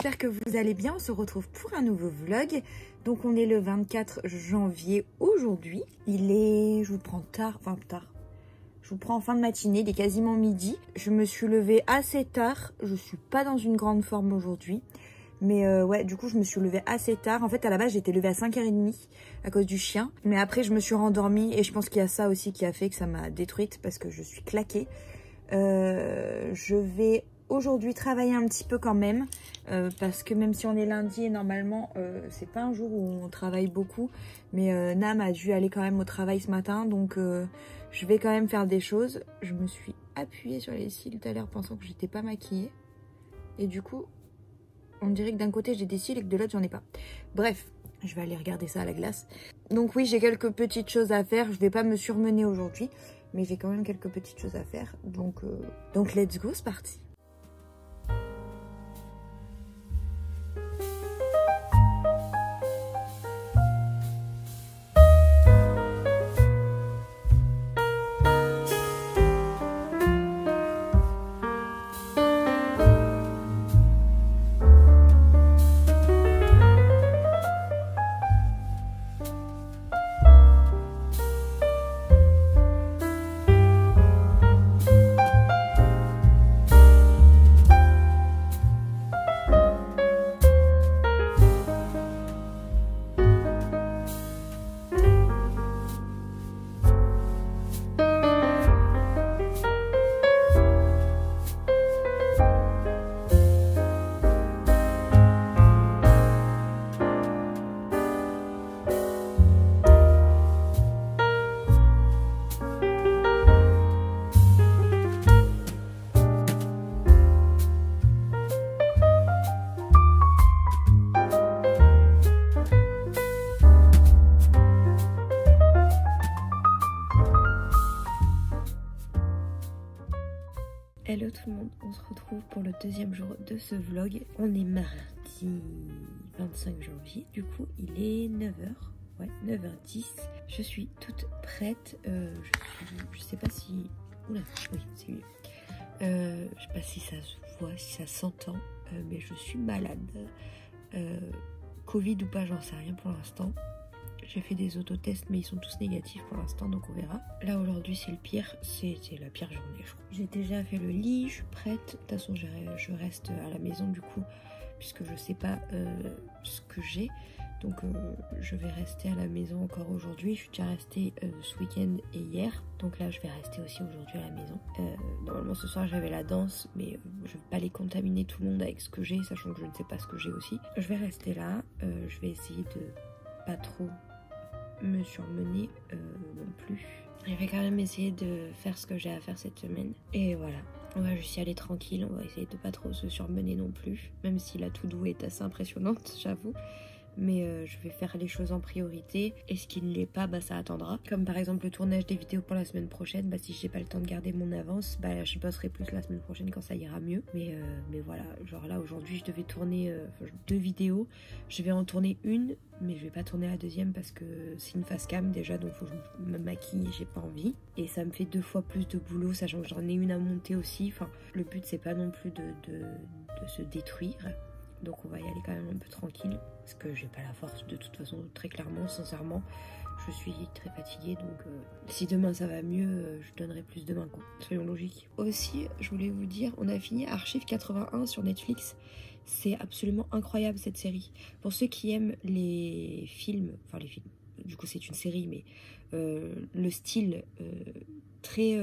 j'espère que vous allez bien. On se retrouve pour un nouveau vlog. Donc on est le 24 janvier aujourd'hui. Il est, je vous prends tard, enfin tard. Je vous prends en fin de matinée, il est quasiment midi. Je me suis levée assez tard. Je suis pas dans une grande forme aujourd'hui. Mais ouais, du coup, je me suis levée assez tard. En fait, à la base, j'étais levée à 5h30 à cause du chien. Mais après, je me suis rendormie et je pense qu'il y a ça aussi qui a fait que ça m'a détruite parce que je suis claquée. Je vais aujourd'hui travailler un petit peu quand même parce que même si on est lundi et normalement c'est pas un jour où on travaille beaucoup, mais Nam a dû aller quand même au travail ce matin, donc je vais quand même faire des choses. Je me suis appuyée sur les cils tout à l'heure pensant que j'étais pas maquillée et du coup on dirait que d'un côté j'ai des cils et que de l'autre j'en ai pas. Bref, je vais aller regarder ça à la glace. Donc oui, j'ai quelques petites choses à faire. Je vais pas me surmener aujourd'hui, mais j'ai quand même quelques petites choses à faire. Donc let's go, c'est parti. Hello tout le monde, on se retrouve pour le deuxième jour de ce vlog. On est mardi 25 janvier, du coup il est 9h, ouais 9h10. Je suis toute prête, je sais pas si... Oula, oui c'est mieux. Je sais pas si ça se voit, si ça s'entend, mais je suis malade. Covid ou pas, j'en sais rien pour l'instant. J'ai fait des autotests mais ils sont tous négatifs pour l'instant, donc on verra. Là aujourd'hui c'est le pire, c'était la pire journée je crois. J'ai déjà fait le lit, je suis prête. De toute façon je reste à la maison du coup puisque je sais pas ce que j'ai. Donc je vais rester à la maison encore aujourd'hui. Je suis déjà restée ce week-end et hier. Donc là je vais rester aussi aujourd'hui à la maison. Normalement ce soir j'avais la danse, mais je vais pas les contaminer tout le monde avec ce que j'ai, sachant que je ne sais pas ce que j'ai aussi. Je vais rester là, je vais essayer de pas trop me surmener non plus. Je vais quand même essayer de faire ce que j'ai à faire cette semaine. Et voilà, on va juste y aller tranquille, on va essayer de pas trop se surmener non plus. Même si la to-do est assez impressionnante, j'avoue. Mais je vais faire les choses en priorité et ce qui ne l'est pas, bah ça attendra. Comme par exemple le tournage des vidéos pour la semaine prochaine, bah si j'ai pas le temps de garder mon avance, bah je bosserai plus la semaine prochaine quand ça ira mieux. Mais voilà, genre là aujourd'hui je devais tourner 2 vidéos, je vais en tourner une, mais je vais pas tourner la deuxième parce que c'est une face cam déjà, donc faut que je me maquille et j'ai pas envie. Et ça me fait 2 fois plus de boulot, sachant que j'en ai une à monter aussi. Enfin, le but c'est pas non plus de se détruire. Donc on va y aller quand même un peu tranquille parce que j'ai pas la force de toute façon, très clairement, sincèrement. Je suis très fatiguée, donc si demain ça va mieux, je donnerai plus demain quoi. Soyons logiques. Aussi, je voulais vous dire, on a fini Archive 81 sur Netflix. C'est absolument incroyable cette série. Pour ceux qui aiment les films, enfin les films, du coup c'est une série, mais le style très...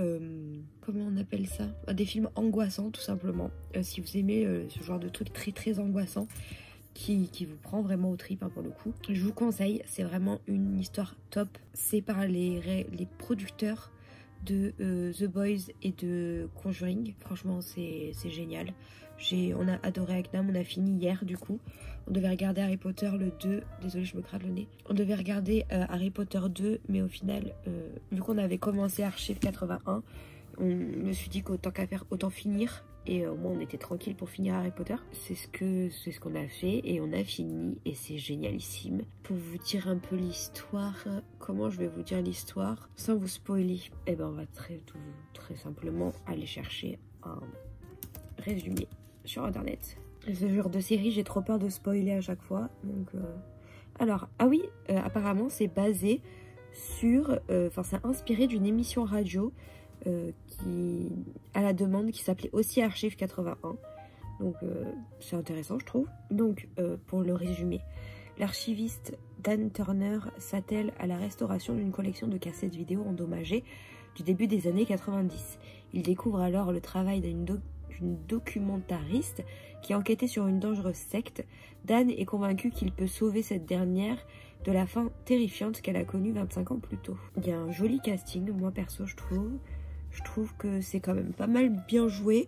comment on appelle ça, des films angoissants tout simplement. Si vous aimez ce genre de truc très angoissant qui vous prend vraiment au trip hein, pour le coup, je vous conseille, c'est vraiment une histoire top. C'est par les producteurs de The Boys et de Conjuring. Franchement c'est génial. On a adoré avec Nam, on a fini hier du coup. On devait regarder Harry Potter le 2, désolée je me gratte le nez. On devait regarder Harry Potter 2, mais au final, vu qu'on avait commencé Archive 81, on me suis dit qu'autant qu'à faire, autant finir. Et au moins on était tranquille pour finir Harry Potter. C'est ce qu'on a fait et on a fini et c'est génialissime. Pour vous dire un peu l'histoire, comment je vais vous dire l'histoire sans vous spoiler? Eh ben on va très simplement aller chercher un résumé sur internet. Ce genre de série, j'ai trop peur de spoiler à chaque fois. Donc, alors, ah oui, apparemment, c'est basé sur... Enfin, c'est inspiré d'une émission radio qui, à la demande, qui s'appelait aussi Archive 81. Donc, c'est intéressant, je trouve. Donc, pour le résumer, l'archiviste Dan Turner s'attelle à la restauration d'une collection de cassettes vidéo endommagées du début des années 90. Il découvre alors le travail d'une documentariste qui enquêtait sur une dangereuse secte. Dan est convaincu qu'il peut sauver cette dernière de la fin terrifiante qu'elle a connue 25 ans plus tôt. Il y a un joli casting, moi perso je trouve. Je trouve que c'est quand même pas mal bien joué,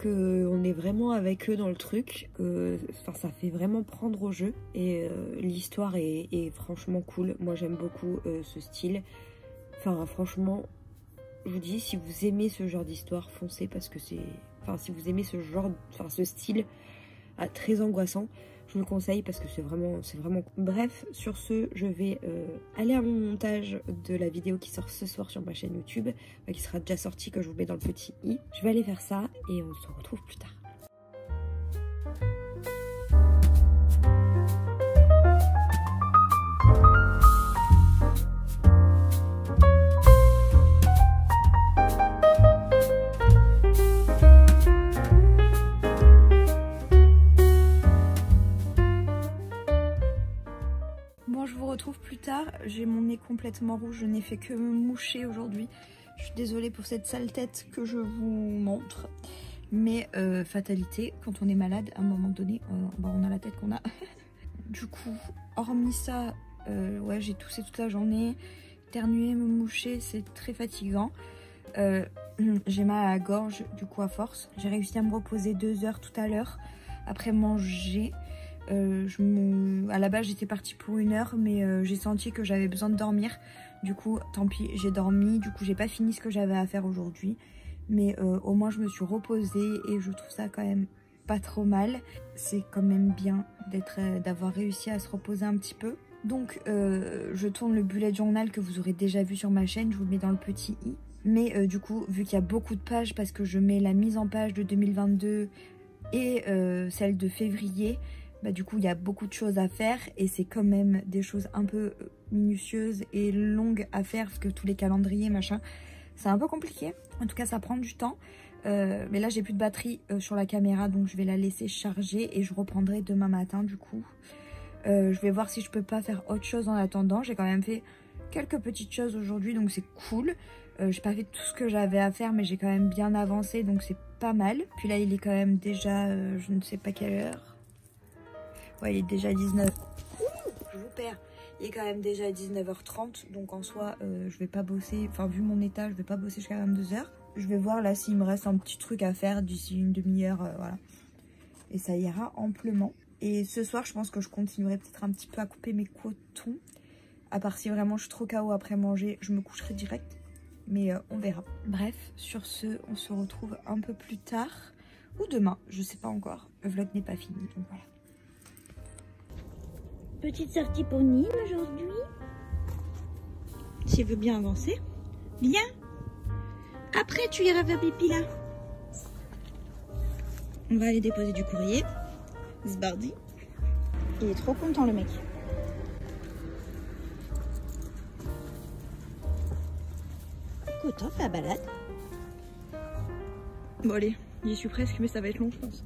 qu'on est vraiment avec eux dans le truc, ça fait vraiment prendre au jeu. Et l'histoire est franchement cool. Moi j'aime beaucoup ce style. Enfin franchement, je vous dis, si vous aimez ce genre d'histoire, foncez parce que c'est... Enfin, si vous aimez ce genre, enfin ce style très angoissant, je vous le conseille parce que c'est vraiment cool. Bref, sur ce, je vais aller à mon montage de la vidéo qui sort ce soir sur ma chaîne YouTube, qui sera déjà sortie, que je vous mets dans le petit i. Je vais aller faire ça et on se retrouve plus tard. Plus tard, j'ai mon nez complètement rouge, je n'ai fait que me moucher aujourd'hui. Je suis désolée pour cette sale tête que je vous montre, mais fatalité, quand on est malade, à un moment donné, on a la tête qu'on a. Du coup, hormis ça, ouais, j'ai toussé toute la journée, éternuer, me moucher, c'est très fatigant. J'ai mal à la gorge, du coup à force. J'ai réussi à me reposer 2 heures tout à l'heure après manger. À la base j'étais partie pour 1 heure, mais j'ai senti que j'avais besoin de dormir. Du coup tant pis, j'ai dormi. Du coup j'ai pas fini ce que j'avais à faire aujourd'hui, mais au moins je me suis reposée et je trouve ça quand même pas trop mal. C'est quand même bien d'avoir réussi à se reposer un petit peu. Donc je tourne le bullet journal que vous aurez déjà vu sur ma chaîne, je vous le mets dans le petit i. Mais du coup, vu qu'il y a beaucoup de pages, parce que je mets la mise en page de 2022 et celle de février, bah du coup il y a beaucoup de choses à faire et c'est quand même des choses un peu minutieuses et longues à faire parce que tous les calendriers machin, c'est un peu compliqué. En tout cas ça prend du temps, mais là j'ai plus de batterie sur la caméra, donc je vais la laisser charger et je reprendrai demain matin. Du coup je vais voir si je peux pas faire autre chose en attendant. J'ai quand même fait quelques petites choses aujourd'hui, donc c'est cool. J'ai pas fait tout ce que j'avais à faire, mais j'ai quand même bien avancé, donc c'est pas mal. Puis là il est quand même déjà je ne sais pas quelle heure. Ouais, il est déjà 19. Ouh, je vous perds. Il est quand même déjà 19h30, donc en soi, je vais pas bosser. Enfin, vu mon état, je vais pas bosser jusqu'à 22h. Je vais voir là s'il me reste un petit truc à faire d'ici une demi-heure, voilà. Et ça ira amplement. Et ce soir, je pense que je continuerai peut-être un petit peu à couper mes cotons. À part si vraiment je suis trop KO après manger, je me coucherai direct. Mais on verra. Bref, sur ce, on se retrouve un peu plus tard. Ou demain, je sais pas encore. Le vlog n'est pas fini, donc voilà. Petite sortie pour Nîmes aujourd'hui. S'il veut bien avancer. Bien. Après, tu iras faire pipi là. On va aller déposer du courrier. Zbardi. Il est trop content le mec. Coton fait la balade. Bon allez, j'y suis presque, mais ça va être long je pense.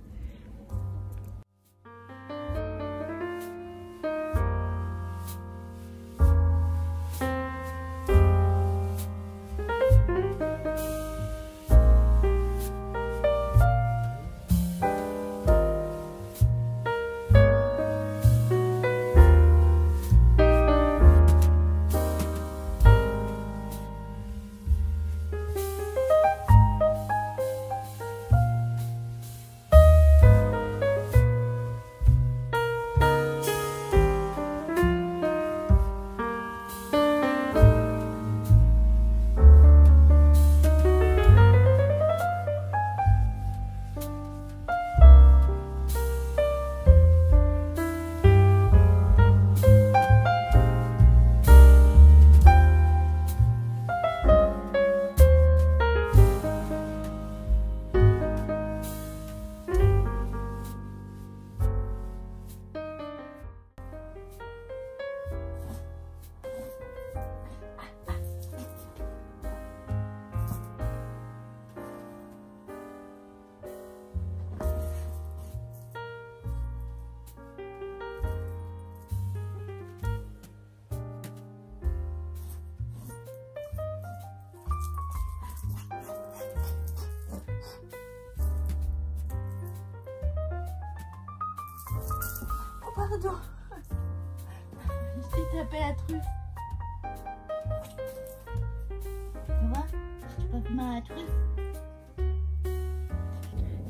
Pardon. Je t'ai tapé la truffe. Ça va? Je t'ai pas fait mal à la truffe.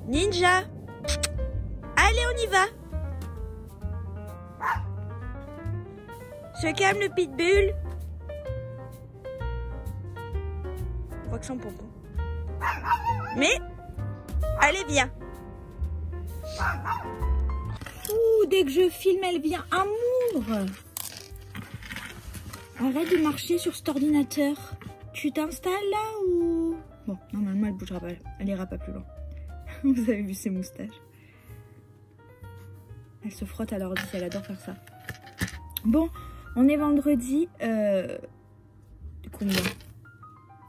Ninja! Allez, on y va! Se calme le pitbull! Je crois que c'est un pompon. Mais, allez, viens! Ouh, dès que je filme, elle vient. Amour! Arrête de marcher sur cet ordinateur. Tu t'installes là ou... Bon, normalement, elle bougera pas. Elle ira pas plus loin. Vous avez vu ses moustaches? Elle se frotte à l'ordi, elle adore faire ça. Bon, on est vendredi... combien?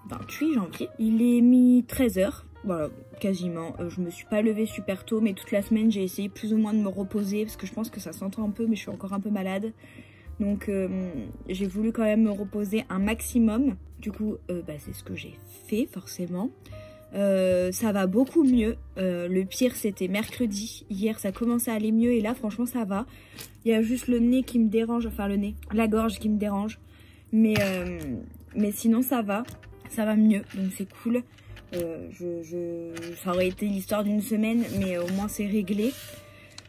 28 janvier. Il est mi 13h. Voilà, quasiment. Je me suis pas levée super tôt, mais toute la semaine, j'ai essayé plus ou moins de me reposer, parce que je pense que ça s'entend un peu, mais je suis encore un peu malade. Donc, j'ai voulu quand même me reposer un maximum. Du coup, c'est ce que j'ai fait, forcément. Ça va beaucoup mieux. Le pire, c'était mercredi. Hier, ça commençait à aller mieux, et là, franchement, ça va. Il y a juste le nez qui me dérange, enfin le nez, la gorge qui me dérange. Mais sinon, ça va mieux, donc c'est cool. Ça aurait été l'histoire d'une semaine, mais au moins c'est réglé.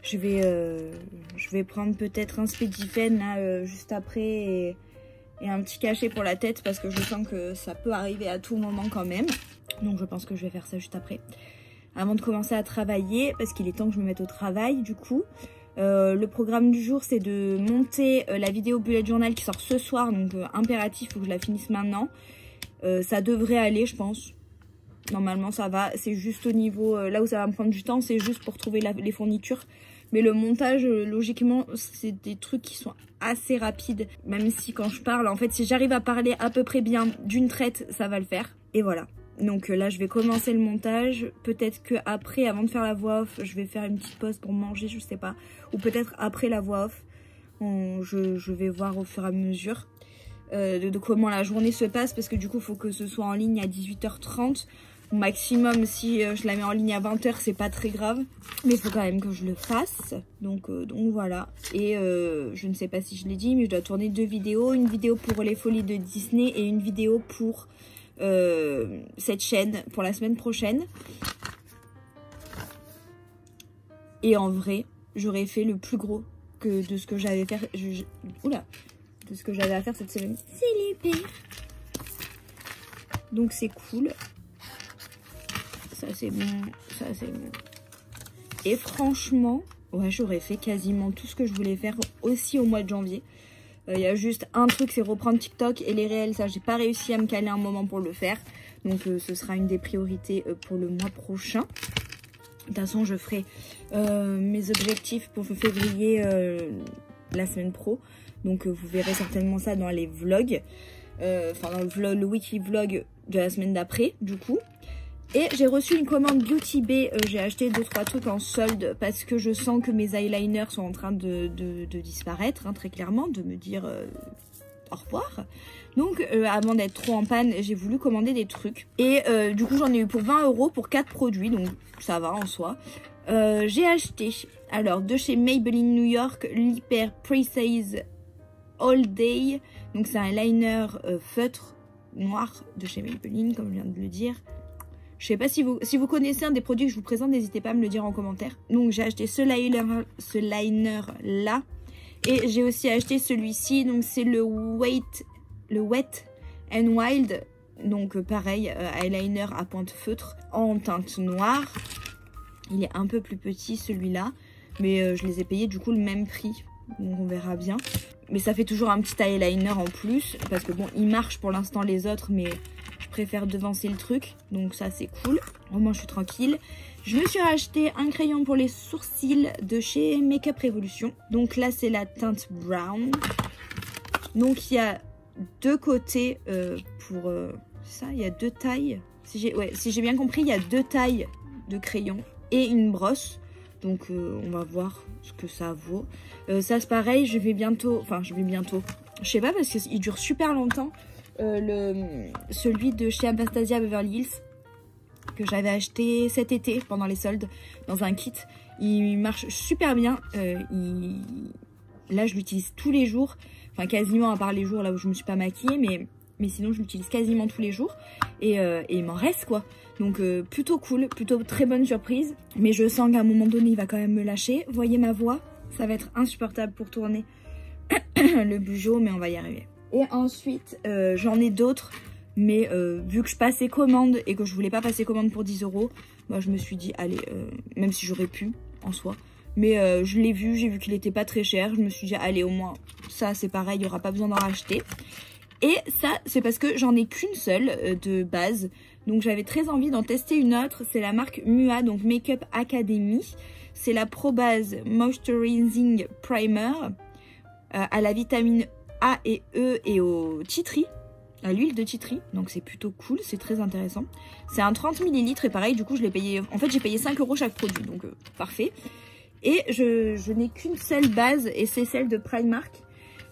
Je vais prendre peut-être un Spedifen là juste après et un petit cachet pour la tête parce que je sens que ça peut arriver à tout moment quand même. Donc je pense que je vais faire ça juste après. Avant de commencer à travailler, parce qu'il est temps que je me mette au travail du coup. Le programme du jour, c'est de monter la vidéo bullet journal qui sort ce soir, donc impératif, il faut que je la finisse maintenant. Ça devrait aller, je pense. Normalement, ça va. C'est juste au niveau, là où ça va me prendre du temps, c'est juste pour trouver les fournitures. Mais le montage, logiquement, c'est des trucs qui sont assez rapides. Même si quand je parle, en fait, si j'arrive à parler à peu près bien d'une traite, ça va le faire. Et voilà. Donc là, je vais commencer le montage. Peut-être que après, avant de faire la voix off, je vais faire une petite pause pour manger, je sais pas. Ou peut-être après la voix off, je vais voir au fur et à mesure de comment la journée se passe. Parce que du coup, il faut que ce soit en ligne à 18h30. Au maximum, si je la mets en ligne à 20h, c'est pas très grave. Mais il faut quand même que je le fasse. Donc voilà. Et je ne sais pas si je l'ai dit, mais je dois tourner 2 vidéos. Une vidéo pour les folies de Disney et une vidéo pour... cette chaîne pour la semaine prochaine. Et en vrai, j'aurais fait le plus gros que de ce que j'avais fait. De ce que j'avais à faire cette semaine. C'est l'hyper. Donc c'est cool. Ça c'est bon. Ça c'est bon. Et franchement, ouais, j'aurais fait quasiment tout ce que je voulais faire aussi au mois de janvier. Il y a juste un truc, c'est reprendre TikTok et les réels. Ça, j'ai pas réussi à me caler un moment pour le faire. Donc, ce sera une des priorités pour le mois prochain. De toute façon, je ferai mes objectifs pour février la semaine pro. Donc, vous verrez certainement ça dans les vlogs. Enfin, dans le vlog, le weekly vlog de la semaine d'après, du coup. Et j'ai reçu une commande Beauty Bay. J'ai acheté 2-3 trucs en solde parce que je sens que mes eyeliners sont en train de disparaître, hein, très clairement, de me dire au revoir. Donc avant d'être trop en panne, j'ai voulu commander des trucs. Et du coup j'en ai eu pour 20 € pour 4 produits, donc ça va en soi. J'ai acheté, alors de chez Maybelline New York, l'Hyper Precise All Day. Donc c'est un liner feutre noir de chez Maybelline, comme je viens de le dire. Je sais pas si vous connaissez un des produits que je vous présente, n'hésitez pas à me le dire en commentaire. Donc j'ai acheté ce liner là. Et j'ai aussi acheté celui-ci. Donc c'est le Wet n Wild. Donc pareil, eyeliner à pointe feutre en teinte noire. Il est un peu plus petit celui-là. Mais je les ai payés du coup le même prix. Donc on verra bien. Mais ça fait toujours un petit eyeliner en plus. Parce que bon, il marche pour l'instant les autres, mais... je préfère devancer le truc, donc ça c'est cool. Au moins je suis tranquille. Je me suis racheté un crayon pour les sourcils de chez Makeup Revolution. Donc là c'est la teinte brown. Donc il y a 2 côtés pour ça, il y a 2 tailles. Si j'ai bien compris, il y a 2 tailles de crayon et une brosse. Donc on va voir ce que ça vaut. Ça c'est pareil, je vais bientôt. Je sais pas parce qu'il dure super longtemps. Celui de chez Anastasia Beverly Hills que j'avais acheté cet été pendant les soldes dans un kit, il marche super bien. Là je l'utilise tous les jours, enfin quasiment à part les jours là où je me suis pas maquillée, mais sinon je l'utilise quasiment tous les jours et il m'en reste quoi. Donc plutôt cool, plutôt très bonne surprise. Mais je sens qu'à un moment donné il va quand même me lâcher. Vous voyez ma voix, ça va être insupportable pour tourner le bugeot, mais on va y arriver. Et ensuite j'en ai d'autres, mais vu que je passais commande et que je voulais pas passer commande pour 10 €, bah, je me suis dit allez, même si j'aurais pu en soi, mais je l'ai vu, j'ai vu qu'il était pas très cher, je me suis dit allez, au moins ça c'est pareil, il n'y aura pas besoin d'en racheter. Et ça c'est parce que j'en ai qu'une seule de base, donc j'avais très envie d'en tester une autre. C'est la marque MUA, donc Makeup Academy. C'est la Pro Base Moisturizing Primer à la vitamine A et E et au tea tree, à l'huile de tea tree. Donc c'est plutôt cool, c'est très intéressant. C'est un 30 ml et pareil, du coup je l'ai payé, en fait j'ai payé 5 € chaque produit, donc parfait. Et je n'ai qu'une seule base et c'est celle de Primark.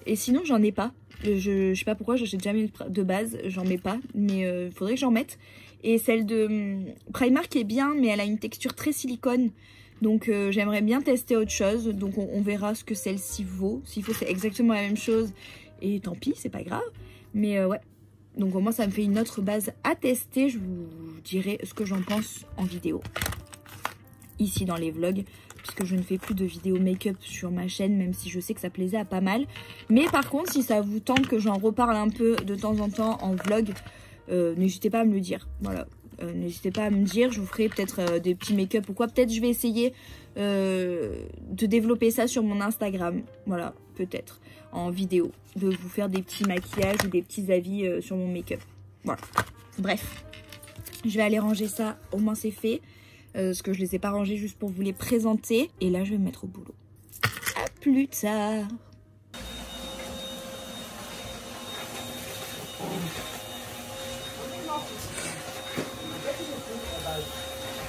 Et sinon j'en ai pas. Je sais pas pourquoi, j'achète jamais de base, j'en mets pas, mais il faudrait que j'en mette. Et celle de Primark est bien, mais elle a une texture très silicone. Donc j'aimerais bien tester autre chose. Donc on verra ce que celle-ci vaut. S'il faut c'est exactement la même chose. Et tant pis, c'est pas grave. Mais ouais. Donc au moins ça me fait une autre base à tester. Je vous dirai ce que j'en pense en vidéo. Ici dans les vlogs. Puisque je ne fais plus de vidéos make-up sur ma chaîne, même si je sais que ça plaisait à pas mal. Mais par contre, si ça vous tente que j'en reparle un peu de temps en temps en vlog, n'hésitez pas à me le dire. Voilà, n'hésitez pas à me dire, je vous ferai peut-être des petits make-up ou quoi. Peut-être je vais essayer de développer ça sur mon Instagram. Voilà, peut-être en vidéo, de vous faire des petits maquillages ou des petits avis sur mon make-up. Voilà, bref, je vais aller ranger ça, au moins c'est fait. Parce que je les ai pas rangés juste pour vous les présenter. Et là je vais me mettre au boulot. À plus tard.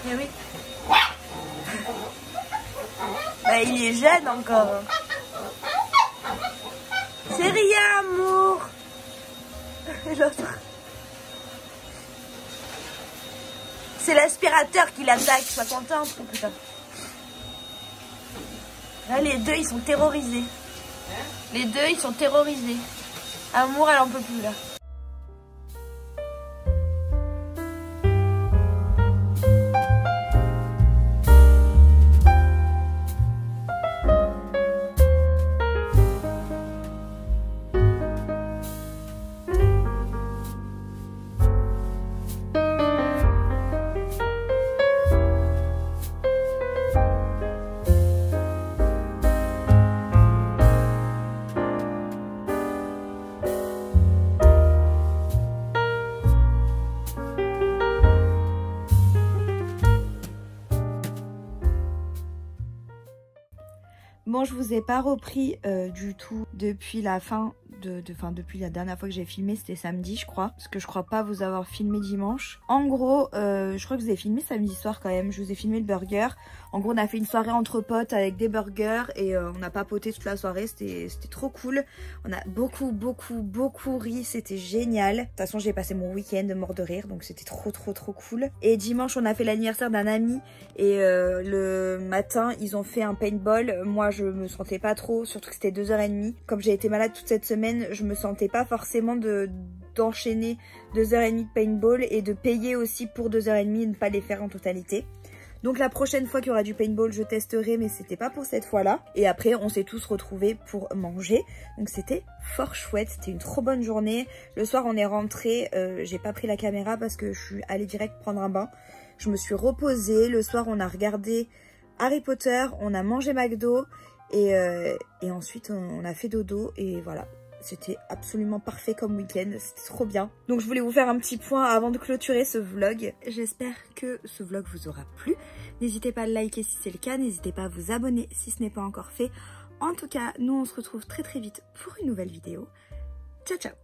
Eh oui. Bah il est jeune encore. C'est rien amour. L'autre. C'est l'aspirateur qui l'attaque, sois contente, putain. Là, les deux, ils sont terrorisés. Les deux, ils sont terrorisés. Amour, elle en peut plus, là. Bon, je vous ai pas repris du tout depuis la fin depuis la dernière fois que j'ai filmé, c'était samedi je crois, parce que je crois pas vous avoir filmé dimanche. En gros, je crois que je vous ai filmé samedi soir quand même, je vous ai filmé le burger. En gros, on a fait une soirée entre potes avec des burgers et on a papoté toute la soirée, c'était trop cool. On a beaucoup ri, c'était génial. De toute façon, j'ai passé mon week-end mort de rire, donc c'était trop cool. Et dimanche, on a fait l'anniversaire d'un ami et le matin, ils ont fait un paintball. Moi, je me sentais pas trop, surtout que c'était 2h30. Comme j'ai été malade toute cette semaine, je me sentais pas forcément d'enchaîner 2h30 de paintball et de payer aussi pour 2h30 et ne pas les faire en totalité. Donc la prochaine fois qu'il y aura du paintball, je testerai, mais c'était pas pour cette fois-là. Et après, on s'est tous retrouvés pour manger. Donc c'était fort chouette, c'était une trop bonne journée. Le soir, on est rentré. J'ai pas pris la caméra parce que je suis allée direct prendre un bain. Je me suis reposée. Le soir, on a regardé Harry Potter, on a mangé McDo et ensuite on a fait dodo et voilà. C'était absolument parfait comme week-end, c'était trop bien. Donc je voulais vous faire un petit point avant de clôturer ce vlog. J'espère que ce vlog vous aura plu. N'hésitez pas à le liker si c'est le cas, n'hésitez pas à vous abonner si ce n'est pas encore fait. En tout cas, nous on se retrouve très vite pour une nouvelle vidéo. Ciao ciao.